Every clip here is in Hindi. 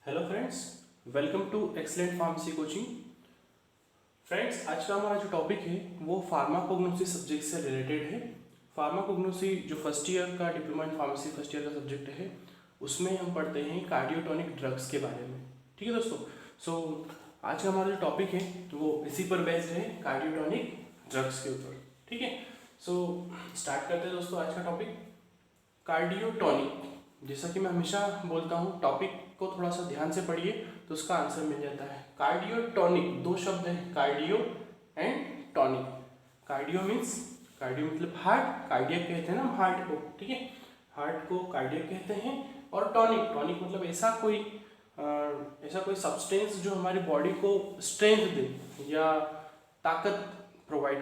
Hello friends, welcome to excellent pharmacy coaching. Friends, आज का हमारा जो टॉपिक है वो फार्माकोग्नोसी सब्जेक्ट से रिलेटेड है। फार्माकोग्नोसी जो फर्स्ट ईयर का diploma in pharmacy first year का सब्जेक्ट है, उसमें हम पढ़ते हैं कार्डियोटॉनिक ड्रग्स के बारे में। ठीक है दोस्तों, सो आज का हमारा जो टॉपिक है वो इसी पर बेस्ड है, कार्डियोटॉनिक ड्रग्स के ऊपर। ठीक है, सो स्टार्ट करते हैं दोस्तों आज का टॉपिक कार्डियोटॉनिक। जैसा कि मैं हमेशा बोलता हूँ, टॉपिक को थोड़ा सा ध्यान से पढ़िए तो उसका आंसर मिल जाता है। कार्डियोटॉनिक दो शब्द हैं, cardio and tonic. Cardio means, cardio मतलब हार्ट, कार्डियक कहते हैं ना हार्ट को। ठीक है, हार्ट को कार्डियक कहते हैं। और टॉनिक, टॉनिक मतलब ऐसा कोई सब्सटेंस जो हमारी बॉडी को स्ट्रेंथ दे या ताकत प्रोवाइड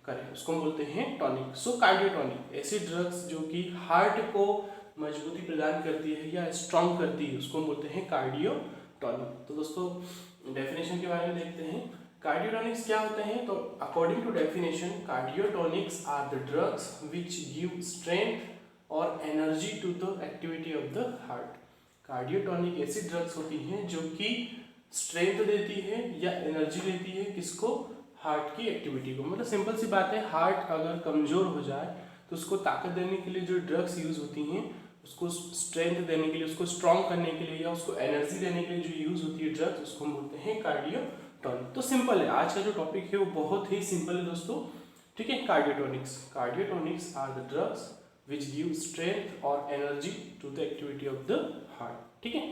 करे, उसको हम बोलते हैं टॉनिक। सो कार्डियोटॉनिक ऐसी ड्रग्स जो कि हार्ट को मजबूती प्रदान करती है या स्ट्रॉन्ग करती है, उसको हम बोलते हैं कार्डियोटॉनिक। तो दोस्तों डेफिनेशन के बारे में देखते हैं। कार्डियोटॉनिक्स क्या होते हैं? तो according to definition, cardiotonics are the drugs which give strength और energy to the activity of the heart. Cardiotonic ऐसी ड्रग्स होती हैं जो कि स्ट्रेंथ देती है या एनर्जी देती है, किसको? हार्ट की एक्टिविटी को। मतलब सिंपल सी बात है, हार्ट अगर कमजोर हो जाए तो उसको ताकत देने के लिए जो ड्रग्स यूज होती हैं, उसको स्ट्रेंथ देने के लिए, उसको स्ट्रॉन्ग करने के लिए या उसको एनर्जी देने के लिए जो यूज होती है ड्रग्स, उसको हम बोलते हैं कार्डियोटॉनिक। तो सिंपल है, आज का जो टॉपिक है वो बहुत ही सिंपल है दोस्तों। ठीक है, cardiotonics are the drugs which give strength और energy to the activity of the heart. ठीक है,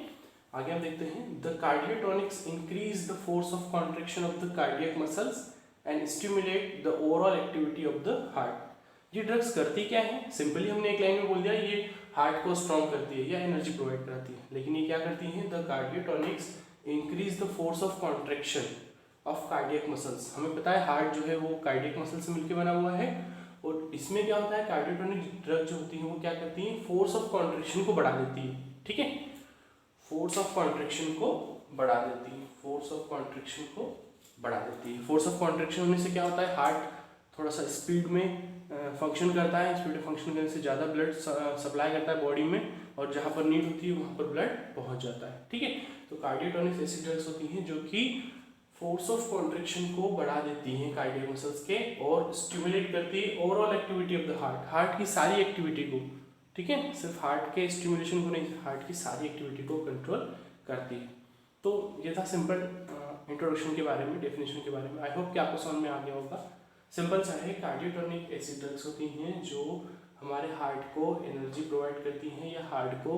आगे हम देखते हैं। The cardiotonics increase the force of contraction of the cardiac muscles and stimulate the overall activity of the heart. ये ड्रग्स करती क्या है? सिंपली हमने एक लाइन में बोल दिया, ये हार्ट को स्ट्रॉन्ग करती है या एनर्जी प्रोवाइड कराती है, लेकिन ये क्या करती हैं? The cardiotonics increase the force of contraction of cardiac muscles. हमें पता है हार्ट जो है वो कार्डियक मसल से मिलकर बना हुआ है, और इसमें क्या होता है, कार्डियोटॉनिक ड्रग जो होती है वो क्या करती है? फोर्स ऑफ कॉन्ट्रैक्शन को बढ़ा देती है। ठीक है, फोर्स ऑफ कॉन्ट्रैक्शन को बढ़ा देती है, फोर्स ऑफ कॉन्ट्रैक्शन को बढ़ा देती है। फोर्स ऑफ कॉन्ट्रैक्शन होने से क्या होता है, हार्ट थोड़ा सा स्पीड में फंक्शन करता है। स्पीड में फंक्शन करने से ज़्यादा ब्लड सप्लाई करता है बॉडी में, और जहाँ पर नीड होती है वहाँ पर ब्लड पहुँच जाता है। ठीक है, तो कार्डियोटॉनिक्स ऐसी ड्रग्स होती हैं जो कि फोर्स ऑफ कॉन्ट्रैक्शन को बढ़ा देती हैं कार्डियक मसल्स के, और स्टिमुलेट करती है overall activity of the heart, heart की सारी एक्टिविटी को। ठीक है, सिर्फ हार्ट के स्टिमुलेशन को नहीं, हार्ट की सारी एक्टिविटी को कंट्रोल करती है। तो ये था सिंपल इंट्रोडक्शन के बारे में, डेफिनेशन के बारे में। आई होप कि आपको समझ में आ गया होगा। सिंपल सा है, कार्डियोटॉनिक ऐसी ड्रग्स होती हैं जो हमारे हार्ट को एनर्जी प्रोवाइड करती हैं या हार्ट को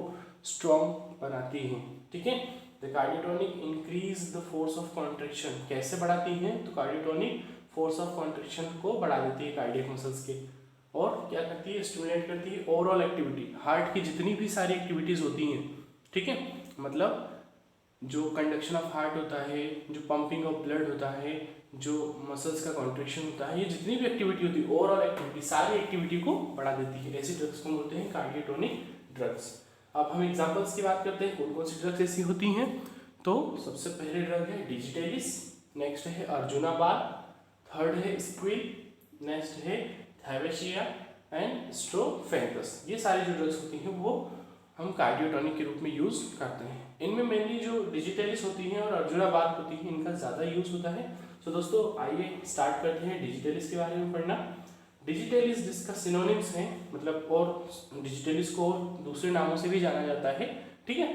स्ट्रॉन्ग बनाती हैं। ठीक है, the cardiotonic increase the force of contraction. कैसे बढ़ाती हैं? तो कार्डियोटॉनिक फोर्स ऑफ कॉन्ट्रैक्शन को बढ़ा देती है कार्डियक मसल्स के, और क्या करती है? स्टिमुलेट करती है ओवरऑल एक्टिविटी, हार्ट की जितनी भी सारी एक्टिविटीज होती हैं। ठीक है, मतलब जो कंडक्शन ऑफ हार्ट होता है, जो पंपिंग ऑफ ब्लड होता है, जो मसल्स का कॉन्ट्रैक्शन होता है, ये जितनी भी एक्टिविटी होती है, ओवरऑल एक्टिविटी, सारी एक्टिविटी को बढ़ा देती है। ऐसी ड्रग्स को बोलते हैं कार्डियोटॉनिक ड्रग्स। अब हम एग्जांपल्स की बात करते हैं, कौन कौन सी ड्रग्स ऐसी होती हैं। तो सबसे पहले ड्रग है डिजिटेलिस, नेक्स्ट है अर्जुनाबाद, थर्ड है स्क्विल, नेक्स्ट है थैवेशिया एंड स्ट्रोफेंथस। ये सारी जो ड्रग्स होती हैं वो हम कार्डियोटॉनिक के रूप में यूज करते हैं। इनमें मेनली जो डिजिटेलिस होती हैं और अर्जुनाबाद होती हैं, इनका ज़्यादा यूज होता है। तो दोस्तों आइए स्टार्ट करते हैं डिजिटेलिस के बारे में पढ़ना। डिजिटेलिस जिसका सिनोनिम्स है, मतलब और डिजिटेलिस को दूसरे नामों से भी जाना जाता है। ठीक है,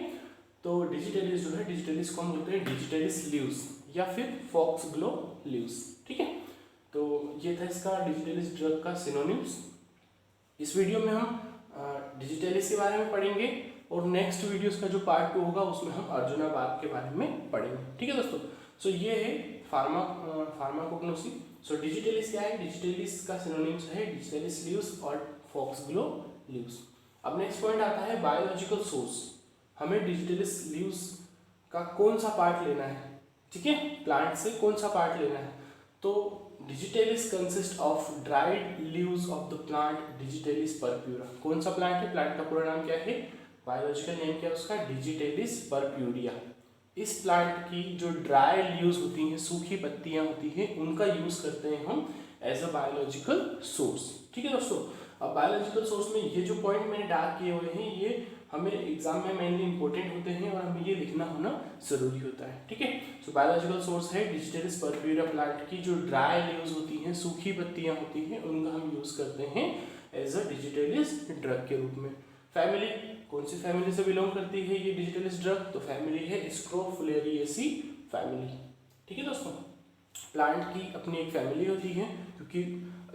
तो डिजिटेलिस जो है, डिजिटेलिस को हम बोलते हैं डिजिटेलिस ल्यूस या फिर फॉक्सग्लो ल्यूस। ठीक है, तो ये था इसका डिजिटेलिस ड्रग का सिनोनिम्स। इस वीडियो में हम डिजिटेलिस के बारे में पढ़ेंगे, और नेक्स्ट वीडियोस का जो पार्ट 2 होगा उसमें हम अर्जुनाबाद के बारे में पढ़ेंगे। ठीक है दोस्तों, सो ये है फार्माकोग्नोसी। सो डिजिटेलिस क्या है? डिजिटेलिस का सिनोनिम्स है डिजिटेलिस ल्यूस और फॉक्सग्लो ल्यूस। अब नेक्स्ट पॉइंट आता है बायोलॉजिकल सोर्स। हमें डिजिटेलिस ल्यूस का कौन सा पार्ट लेना है? ठीक है, प्लांट से कौन सा पार्ट लेना है? तो digitalis consist of dried leaves of the plant digitalis purpura. कौन सा प्लांट है? प्लांट का पूरा नाम क्या है? बायोलॉजिकल नेम क्या है उसका? Digitalis purpurea. इस प्लांट की जो ड्राई लीव्स होती हैं, सूखी पत्तियां होती हैं, उनका यूज करते हैं हम एज अ बायोलॉजिकल सोर्स। ठीक है दोस्तों, अब बायोलॉजिकल सोर्स में ये जो पॉइंट मैंने डार्क किए हुए हैं ये हमें एग्जाम में मेनली इंपॉर्टेंट होते हैं और हमें ये लिखना होना जरूरी होता है। ठीक है, सो बायोलॉजिकल सोर्स है डिजिटेलिस पर्प्यूरा प्लांट की जो ड्राई लीव्स होती हैं, सूखी पत्तियां होती हैं, उनका हम यूज करते हैं एज अ डिजिटेलिस ड्रग के रूप में। फैमिली, कौन सी फैमिली से बिलोंग करती है ये डिजिटेलिस ड्रग? तो फैमिली है स्क्रोफुलेरिएसी फैमिली। ठीक है दोस्तों, प्लांट की अपनी एक फैमिली होती है, क्योंकि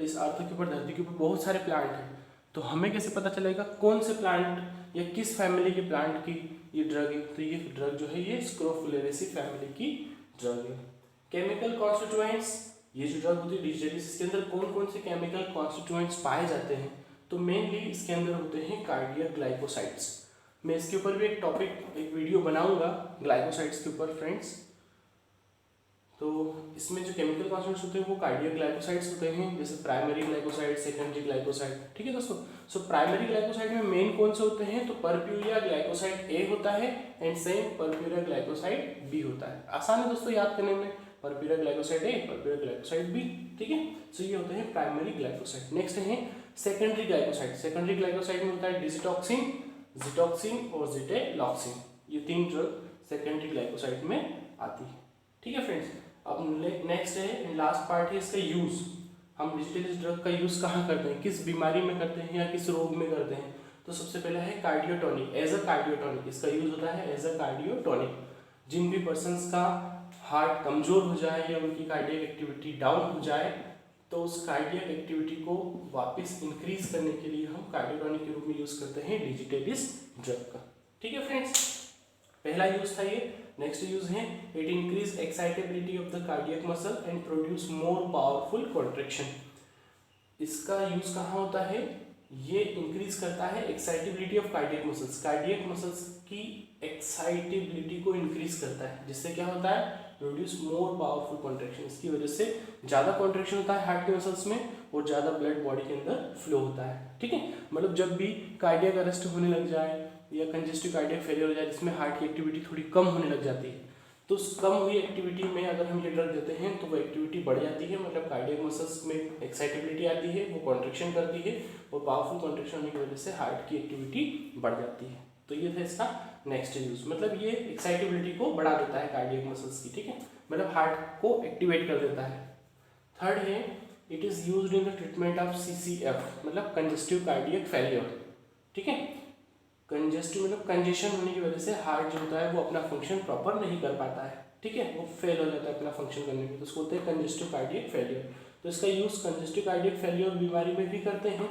इस अर्थ के ऊपर, धरती के ऊपर बहुत सारे प्लांट हैं, तो हमें कैसे पता चलेगा कौन से प्लांट या किस फैमिली के प्लांट की ये ड्रग है? तो ये ड्रग जो है ये स्क्रोफुलेरेसी फैमिली की ड्रग है। केमिकल कॉन्स्टिट्यूएंट्स, ये जो ड्रग होती है डिजिटेलिस, इसके अंदर कौन कौन से केमिकल कॉन्स्टिट्यूएंट्स पाए जाते हैं? तो मेनली इसके अंदर होते हैं कार्डियक ग्लाइकोसाइड्स। मैं इसके ऊपर भी एक टॉपिक, एक वीडियो बनाऊंगा ग्लाइकोसाइड्स के ऊपर फ्रेंड्स। तो इसमें जो केमिकल कॉन्स्टिट्यूएंट्स होते हैं वो कार्डियक ग्लाइकोसाइड्स होते हैं, जैसे प्राइमरी ग्लाइकोसाइड, सेकेंडरी ग्लाइकोसाइड। ठीक है दोस्तों, सो प्राइमरी ग्लाइकोसाइड में मेन कौन से होते हैं? तो परप्यूरिया ग्लाइकोसाइड ए होता है and same purpurea glycoside B होता है। आसान है दोस्तों याद करने में, purpurea glycoside A, purpurea glycoside B. ठीक है, सो ये होते हैं प्राइमरी ग्लाइकोसाइड। नेक्स्ट है सेकेंडरी ग्लाइकोसाइड। सेकेंडरी ग्लाइकोसाइड में होता है डिजिटॉक्सिन, जिटॉक्सिन और जिटेलॉक्सिन। ये तीन ड्रग सेकेंडरी ग्लाइकोसाइड में आती है। ठीक है फ्रेंड्स, अब नेक्स्ट है, लास्ट पार्ट है इसका यूज। हम डिजिटेलिस ड्रग का यूज कहाँ करते हैं, किस बीमारी में करते हैं या किस रोग में करते हैं? तो सबसे पहला है कार्डियोटोनिक, एज अ कार्डियोटोनिक। इसका यूज होता है एज अ कार्डियोटोनिक। जिन भी पर्सन्स का हार्ट कमजोर हो जाए या उनकी कार्डियक एक्टिविटी डाउन हो जाए, तो उस कार्डियक एक्टिविटी को वापस इंक्रीज करने के लिए हम कार्डियोटोनिक के रूप में यूज करते हैं डिजिटेलिस ड्रग का। ठीक है फ्रेंड्स, पहला यूज था ये। नेक्स्ट यूज है, it increase excitability of the cardiac muscle and produce more powerful contraction. इसका यूज कहाँ होता है? ये इंक्रीज करता है excitability of cardiac muscles. Cardiac muscles की एक्साइटेबिलिटी को इंक्रीज करता है, जिससे क्या होता है? Produce more powerful contraction. इसकी वजह से ज़्यादा कॉन्ट्रैक्शन होता है हार्ट के मसल्स में और ज़्यादा ब्लड बॉडी के अंदर फ्लो होता है। ठीक है, मतलब जब भी कार्डियक अरेस्ट होने लग जाए या कंजेस्टिव कार्डियक फेलियर हो जाए, जिसमें हार्ट की एक्टिविटी थोड़ी कम होने लग जाती है, तो उस कम हुई एक्टिविटी में अगर हम ये ड्रग देते हैं तो वो एक्टिविटी बढ़ जाती है, मतलब कार्डियक मसल्स में एक्साइटेबिलिटी आती है, वो कॉन्ट्रैक्शन करती है और पावरफुल कॉन्ट्रैक्शन होने की वजह से हार्ट की एक्टिविटी बढ़ जाती है। तो ये था इसका नेक्स्ट यूज, मतलब ये एक्साइटेबिलिटी को बढ़ा देता है कार्डियक मसल्स की। ठीक है, मतलब हार्ट को एक्टिवेट कर देता है। थर्ड है, it is used in the treatment of CCF, मतलब कंजेस्टिव कार्डियक फेलियर। ठीक है, कंजेस्टिव मतलब कंजेशन होने की वजह से हार्ट जो होता है वो अपना फंक्शन प्रॉपर नहीं कर पाता है। ठीक है, वो फेल हो जाता है अपना फंक्शन करने में, तो उसको होता है कंजेस्टिव कार्डियक फेलियर। तो इसका यूज कंजेस्टिव कार्डियक फेलियर बीमारी में भी करते हैं।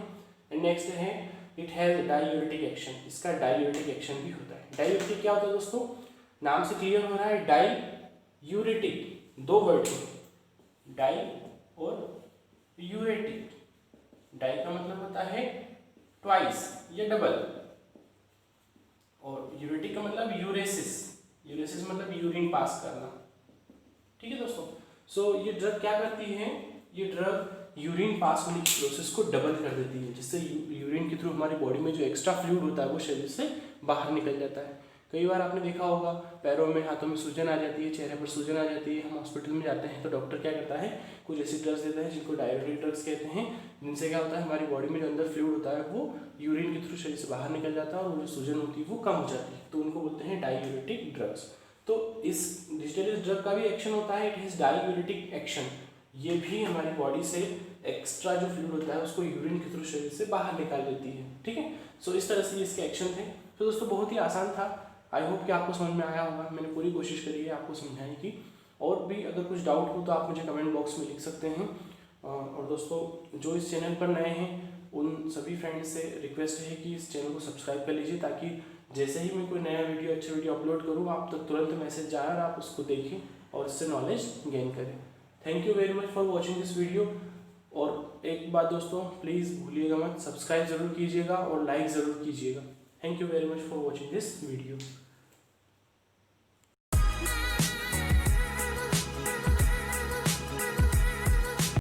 एंड नेक्स्ट है, इट हैज डाययूरेटिक एक्शन। इसका डाययूरेटिक एक्शन भी होता है। डाययूरेटिक क्या होता है दोस्तों? नाम से क्लियर हो रहा है, डाययूरेटिक दो वर्ड है, डाई और यूरेटिक। डाई का मतलब होता है ट्वाइस या डबल, और यूरेटिक का मतलब यूरेसिस। यूरेसिस मतलब यूरिन पास करना। ठीक है दोस्तों, सो ये ड्रग क्या करती है? ये ड्रग यूरिन पास होने की प्रोसेस को डबल कर देती है, जिससे यूरिन के थ्रू हमारी बॉडी में जो एक्स्ट्रा फ्लूइड होता है वो शरीर से बाहर निकल जाता है। कई बार आपने देखा होगा पैरों में, हाथों में सूजन आ जाती है, चेहरे पर सूजन आ जाती है, हम हॉस्पिटल में जाते हैं तो डॉक्टर क्या करता है, कुछ ऐसी ड्रग्स देता है जिनको डाययूरेटिक ड्रग्स कहते हैं, जिनसे क्या होता है हमारी बॉडी में जो अंदर फ्लूइड होता है वो यूरिन के थ्रू शरीर से बाहर निकल जाता है और जो सूजन होती है वो कम हो जाती है, तो उनको बोलते हैं डाययूरेटिक ड्रग्स। तो इस डिजिटेलिस ड्रग का भी एक्शन होता है, इट इज डाययूरेटिक एक्शन। ये भी हमारी बॉडी से एक्स्ट्रा जो फ्लूइड होता है उसको यूरिन के थ्रू शरीर से बाहर निकाल देती है। ठीक है, सो इस तरह से इसके एक्शन थे। तो दोस्तों बहुत ही आसान था, आई होप कि आपको समझ में आया होगा। मैंने पूरी कोशिश करी है आपको समझाने की, और भी अगर कुछ डाउट हो तो आप मुझे कमेंट बॉक्स में लिख सकते हैं। और दोस्तों जो इस चैनल पर नए हैं उन सभी फ्रेंड्स से रिक्वेस्ट है कि इस चैनल को सब्सक्राइब कर लीजिए, ताकि जैसे ही मैं कोई नया वीडियो, अच्छा वीडियो अपलोड करूँ आप तक तुरंत मैसेज जाए और आप उसको देखें और इससे नॉलेज गेन करें। Thank you very much for watching this video. और एक बात दोस्तों, प्लीज़ भूलिएगा मत, सब्सक्राइब ज़रूर कीजिएगा और लाइक ज़रूर कीजिएगा। Thank you very much for watching this video.